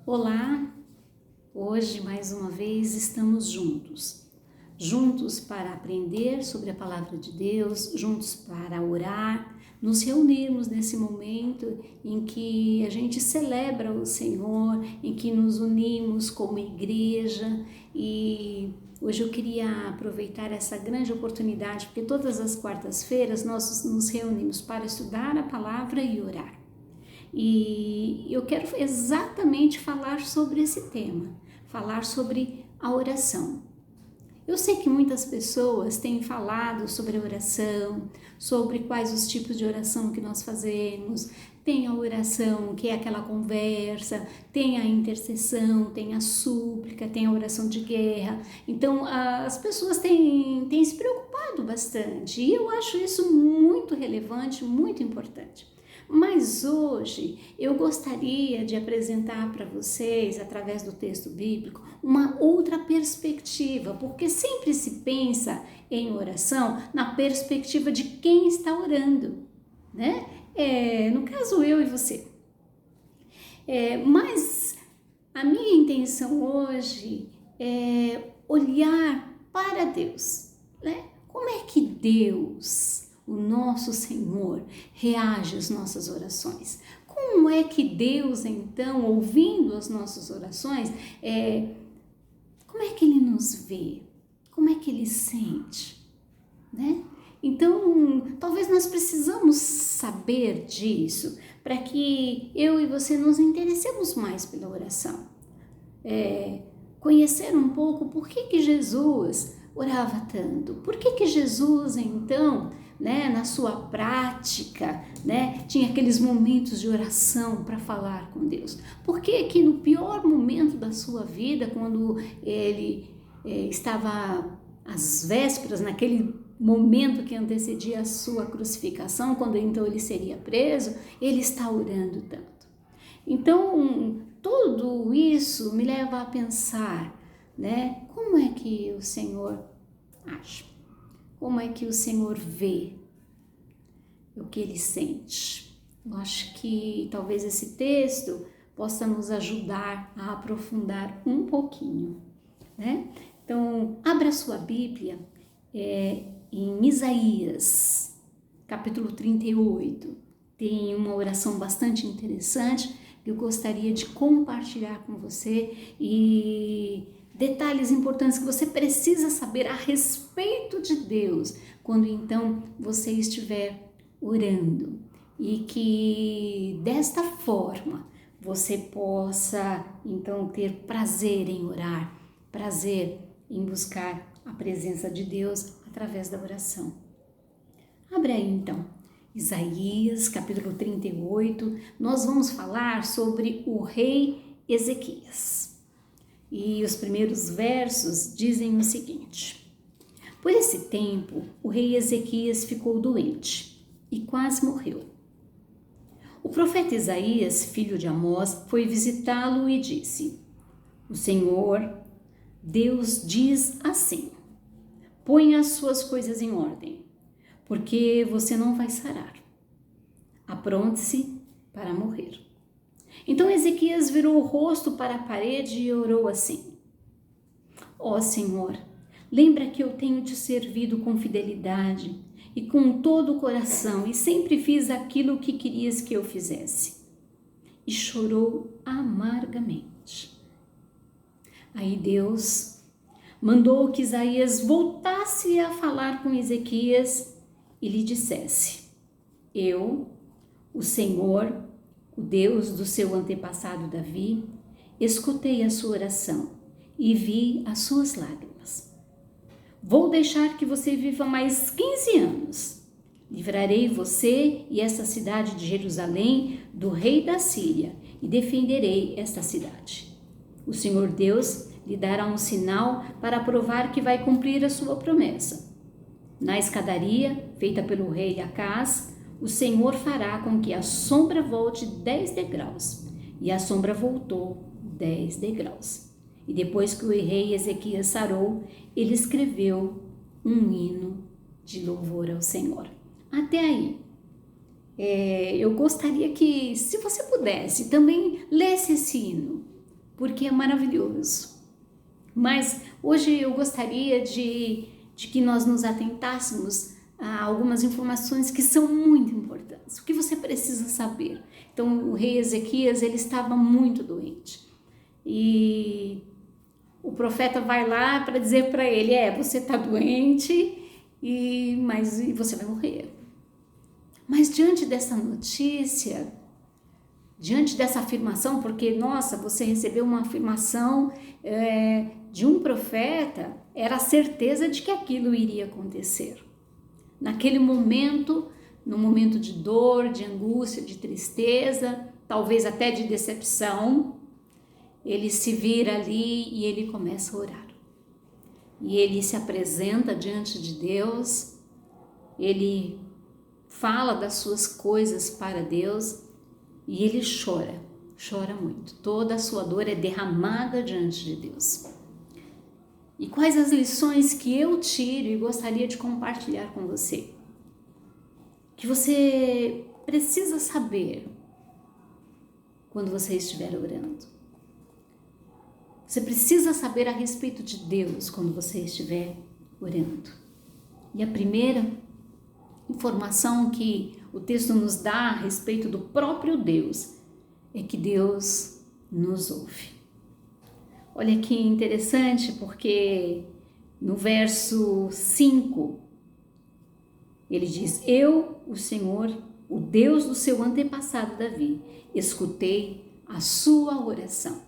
Olá, hoje mais uma vez estamos juntos para aprender sobre a palavra de Deus, juntos para orar, nos reunirmos nesse momento em que a gente celebra o Senhor, em que nos unimos como igreja. E hoje eu queria aproveitar essa grande oportunidade, porque todas as quartas-feiras nós nos reunimos para estudar a palavra e orar. E eu quero exatamente falar sobre esse tema, falar sobre a oração. Eu sei que muitas pessoas têm falado sobre a oração, sobre quais os tipos de oração que nós fazemos. Tem a oração, que é aquela conversa, tem a intercessão, tem a súplica, tem a oração de guerra. Então, as pessoas têm se preocupado bastante e eu acho isso muito relevante, muito importante. Mas hoje eu gostaria de apresentar para vocês, através do texto bíblico, uma outra perspectiva, porque sempre se pensa em oração na perspectiva de quem está orando, né? No caso, eu e você. Mas a minha intenção hoje é olhar para Deus, né? Como é que Deus, o nosso Senhor, reage às nossas orações? Como é que Deus, então, ouvindo as nossas orações, como é que Ele nos vê? Como é que Ele sente? Né? Então, talvez nós precisamos saber disso para que eu e você nos interessemos mais pela oração. Conhecer um pouco por que Jesus orava tanto, por que Jesus, então, na sua prática, tinha aqueles momentos de oração para falar com Deus. Por que no pior momento da sua vida, quando ele estava às vésperas, naquele momento que antecedia a sua crucificação, quando então ele seria preso, ele está orando tanto? Então, tudo isso me leva a pensar, como é que o Senhor age? Como é que o Senhor vê o que Ele sente? Eu acho que talvez esse texto possa nos ajudar a aprofundar um pouquinho, Então, abra sua Bíblia em Isaías, capítulo 38. Tem uma oração bastante interessante que eu gostaria de compartilhar com você e detalhes importantes que você precisa saber a respeito de Deus quando então você estiver orando, e que desta forma você possa então ter prazer em orar, prazer em buscar a presença de Deus através da oração. Abra aí então Isaías capítulo 38, nós vamos falar sobre o rei Ezequias. E os primeiros versos dizem o seguinte: por esse tempo, o rei Ezequias ficou doente e quase morreu. O profeta Isaías, filho de Amós, foi visitá-lo e disse: o Senhor, Deus, diz assim: ponha as suas coisas em ordem, porque você não vai sarar. Apronte-se para morrer. Então Ezequias virou o rosto para a parede e orou assim: ó Senhor, lembra que eu tenho te servido com fidelidade e com todo o coração e sempre fiz aquilo que querias que eu fizesse. E chorou amargamente. Aí Deus mandou que Isaías voltasse a falar com Ezequias e lhe dissesse: eu, o Senhor, o Deus do seu antepassado Davi, escutei a sua oração e vi as suas lágrimas. Vou deixar que você viva mais 15 anos. Livrarei você e essa cidade de Jerusalém do rei da Síria e defenderei esta cidade. O Senhor Deus lhe dará um sinal para provar que vai cumprir a sua promessa. Na escadaria feita pelo rei Acaz, o Senhor fará com que a sombra volte 10 degraus. E a sombra voltou 10 degraus. E depois que o rei Ezequias sarou, ele escreveu um hino de louvor ao Senhor. Até aí. Eu gostaria que, se você pudesse, também lesse esse hino. porque é maravilhoso. Mas hoje eu gostaria de que nós nos atentássemos a algumas informações que são muito importantes. O que você precisa saber? Então, o rei Ezequias, ele estava muito doente. E o profeta vai lá para dizer para ele, você está doente, mas você vai morrer. Mas diante dessa notícia, diante dessa afirmação, porque, nossa, você recebeu uma afirmação de um profeta, era a certeza de que aquilo iria acontecer. Naquele momento, no momento de dor, de angústia, de tristeza, talvez até de decepção, ele se vira ali e ele começa a orar. E ele se apresenta diante de Deus, ele fala das suas coisas para Deus e ele chora muito. Toda a sua dor é derramada diante de Deus. E quais as lições que eu tiro e gostaria de compartilhar com você? Que você precisa saber quando você estiver orando. Você precisa saber a respeito de Deus quando você estiver orando. E a primeira informação que o texto nos dá a respeito do próprio Deus é que Deus nos ouve. Olha que interessante, porque no verso 5, ele diz: Eu, o Senhor, o Deus do seu antepassado Davi, escutei a sua oração.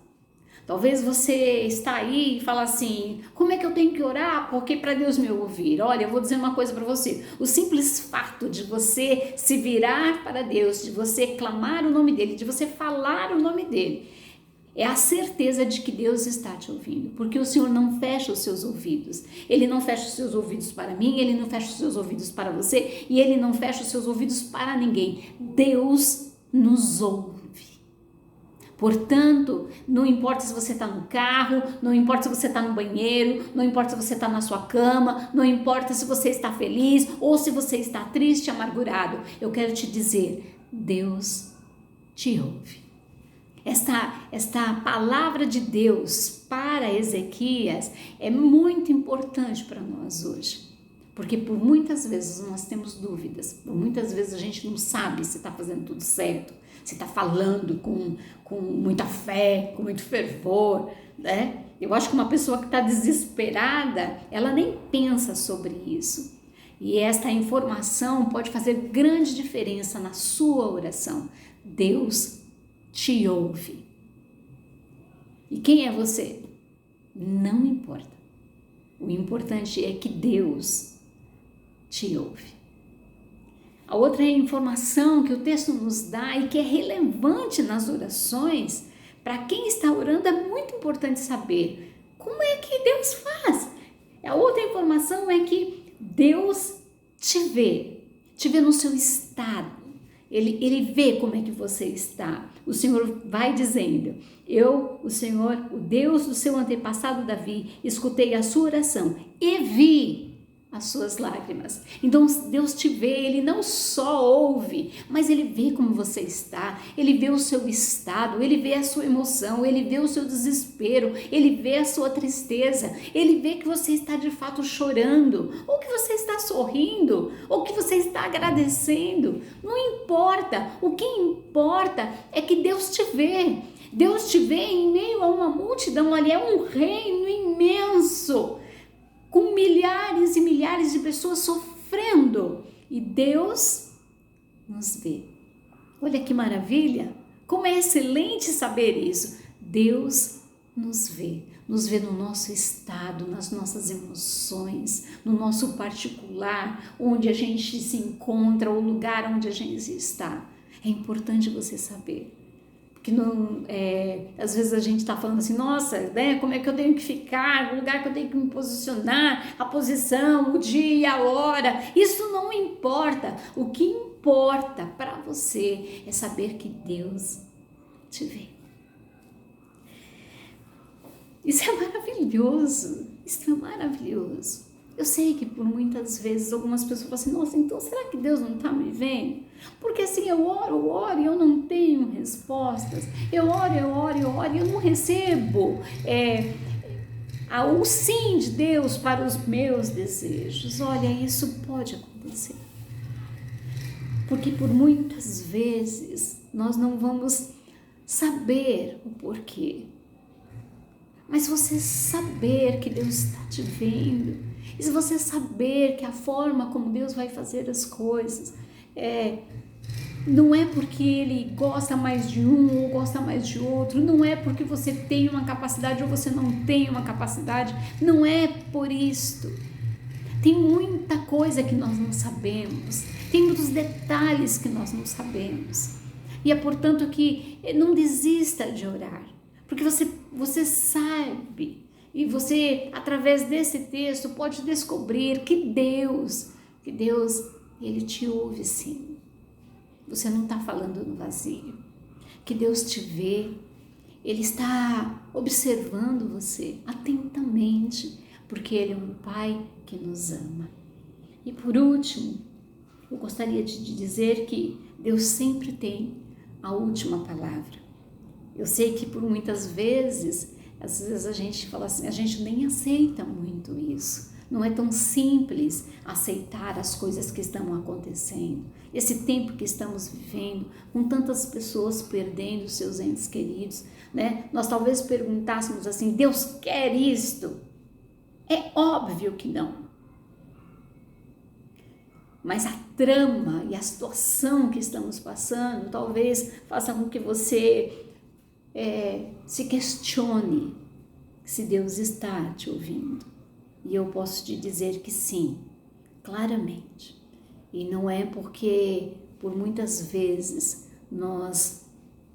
Talvez você está aí e fala assim, como é que eu tenho que orar? Porque para Deus me ouvir. Olha, eu vou dizer uma coisa para você. O simples fato de você se virar para Deus, de você clamar o nome dele, de você falar o nome dele, é a certeza de que Deus está te ouvindo. Porque o Senhor não fecha os seus ouvidos. Ele não fecha os seus ouvidos para mim, ele não fecha os seus ouvidos para você e ele não fecha os seus ouvidos para ninguém. Deus nos ouve. Portanto, não importa se você está no carro, não importa se você está no banheiro, não importa se você está na sua cama, não importa se você está feliz ou se você está triste, amargurado. Eu quero te dizer, Deus te ouve. Esta palavra de Deus para Ezequias é muito importante para nós hoje. Porque por muitas vezes nós temos dúvidas, por muitas vezes a gente não sabe se está fazendo tudo certo, se está falando com muita fé, com muito fervor, né? Eu acho que uma pessoa que está desesperada, ela nem pensa sobre isso. E esta informação pode fazer grande diferença na sua oração. Deus te ouve. E quem é você? Não importa. O importante é que Deus te ouve. A outra informação que o texto nos dá e que é relevante nas orações, para quem está orando é muito importante saber como é que Deus faz. A outra informação é que Deus te vê no seu estado, ele vê como é que você está. O Senhor vai dizendo, eu, o Senhor, o Deus do seu antepassado Davi, escutei a sua oração e vi as suas lágrimas. Então Deus te vê, ele não só ouve, mas ele vê como você está, ele vê o seu estado, ele vê a sua emoção, ele vê o seu desespero, ele vê a sua tristeza, ele vê que você está de fato chorando, ou que você está sorrindo, ou que você está agradecendo. Não importa, o que importa é que Deus te vê. Deus te vê em meio a uma multidão, ali é um reino imenso, com milhares e milhares de pessoas sofrendo, e Deus nos vê. Olha que maravilha, como é excelente saber isso. Deus nos vê no nosso estado, nas nossas emoções, no nosso particular, onde a gente se encontra, o lugar onde a gente está. É importante você saber. Que não, às vezes a gente está falando assim, nossa, né, como é que eu tenho que ficar, o lugar que eu tenho que me posicionar, a posição, o dia, a hora, isso não importa. O que importa para você é saber que Deus te vê. Isso é maravilhoso, isso é maravilhoso. Eu sei que por muitas vezes algumas pessoas falam assim, nossa, então será que Deus não está me vendo? Porque assim, eu oro e eu não tenho respostas. Eu oro e eu não recebo o sim de Deus para os meus desejos. Olha, isso pode acontecer. Porque por muitas vezes nós não vamos saber o porquê. Mas você saber que Deus está te vendo, e se você saber que a forma como Deus vai fazer as coisas, não é porque Ele gosta mais de um ou gosta mais de outro, não é porque você tem uma capacidade ou você não tem uma capacidade, não é por isto. Tem muita coisa que nós não sabemos, tem muitos detalhes que nós não sabemos. E é portanto que não desista de orar, porque você sabe, e você, através desse texto, pode descobrir que Deus, Ele te ouve sim. Você não está falando no vazio, que Deus te vê, Ele está observando você atentamente, porque Ele é um Pai que nos ama. E por último, eu gostaria de dizer que Deus sempre tem a última palavra. Eu sei que por muitas vezes, às vezes a gente fala assim, a gente nem aceita muito isso. Não é tão simples aceitar as coisas que estão acontecendo. Esse tempo que estamos vivendo, com tantas pessoas perdendo seus entes queridos, né? Nós talvez perguntássemos assim, Deus quer isto? É óbvio que não. Mas a trama e a situação que estamos passando talvez faça com que você se questione se Deus está te ouvindo. E eu posso te dizer que sim, claramente. E não é porque por muitas vezes nós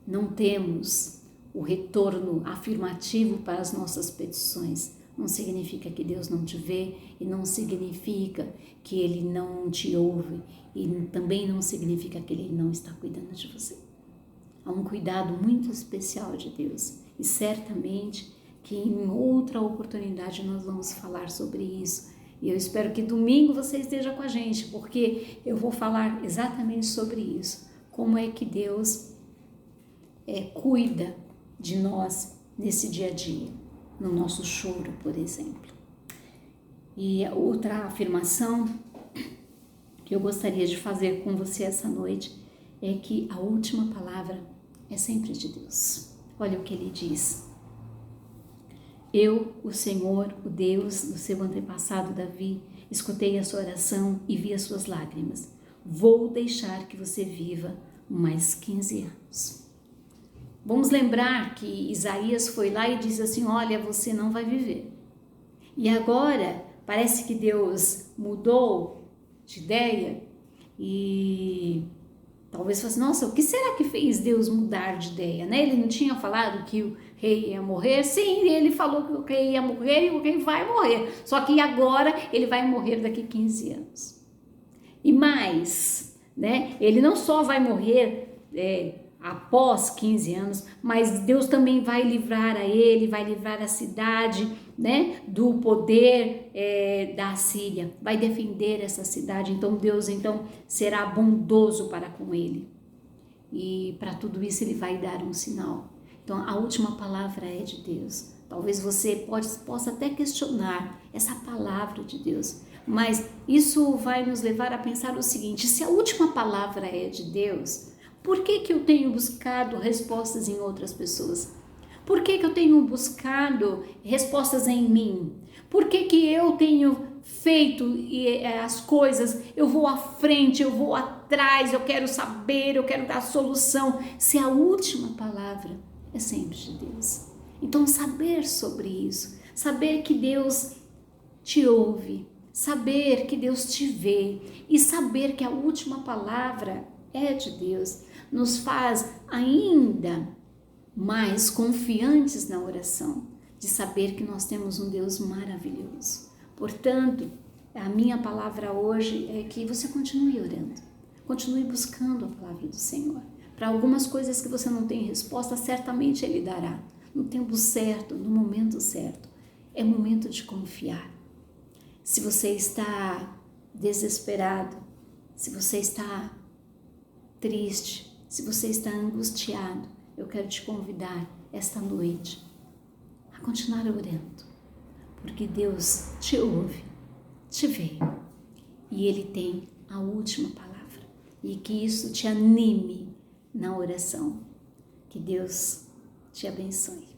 não temos o retorno afirmativo para as nossas petições. Não significa que Deus não te vê e não significa que Ele não te ouve e também não significa que Ele não está cuidando de você. Há um cuidado muito especial de Deus e certamente que em outra oportunidade nós vamos falar sobre isso. E eu espero que domingo você esteja com a gente, porque eu vou falar exatamente sobre isso. Como é que Deus cuida de nós nesse dia a dia, no nosso choro, por exemplo. E outra afirmação que eu gostaria de fazer com você essa noite é que a última palavra é sempre de Deus. Olha o que Ele diz. Eu, o Senhor, o Deus do seu antepassado Davi, escutei a sua oração e vi as suas lágrimas. Vou deixar que você viva mais 15 anos. Vamos lembrar que Isaías foi lá e disse assim, olha, você não vai viver. E agora parece que Deus mudou de ideia e talvez fosse, nossa, o que será que fez Deus mudar de ideia, né? Ele não tinha falado que o rei ia morrer? Sim, ele falou que o rei ia morrer e o rei vai morrer. Só que agora ele vai morrer daqui 15 anos. E mais, né? Ele não só vai morrer após 15 anos, mas Deus também vai livrar a ele, vai livrar a cidade, né, do poder da Assíria, vai defender essa cidade. Então Deus será bondoso para com ele, e para tudo isso Ele vai dar um sinal. Então a última palavra é de Deus. Talvez você possa até questionar essa palavra de Deus, mas isso vai nos levar a pensar o seguinte: se a última palavra é de Deus, por que eu tenho buscado respostas em outras pessoas? Por que eu tenho buscado respostas em mim? Por que eu tenho feito as coisas, eu vou à frente, eu vou atrás, eu quero saber, eu quero dar solução, se a última palavra é sempre de Deus? Então saber sobre isso, saber que Deus te ouve, saber que Deus te vê e saber que a última palavra é de Deus, nos faz ainda mais confiantes na oração, de saber que nós temos um Deus maravilhoso. Portanto, a minha palavra hoje é que você continue orando, continue buscando a palavra do Senhor. Para algumas coisas que você não tem resposta, certamente Ele dará, no tempo certo, no momento certo. É momento de confiar. Se você está desesperado, se você está triste, se você está angustiado, eu quero te convidar esta noite a continuar orando, porque Deus te ouve, te vê e Ele tem a última palavra. E que isso te anime na oração. Que Deus te abençoe.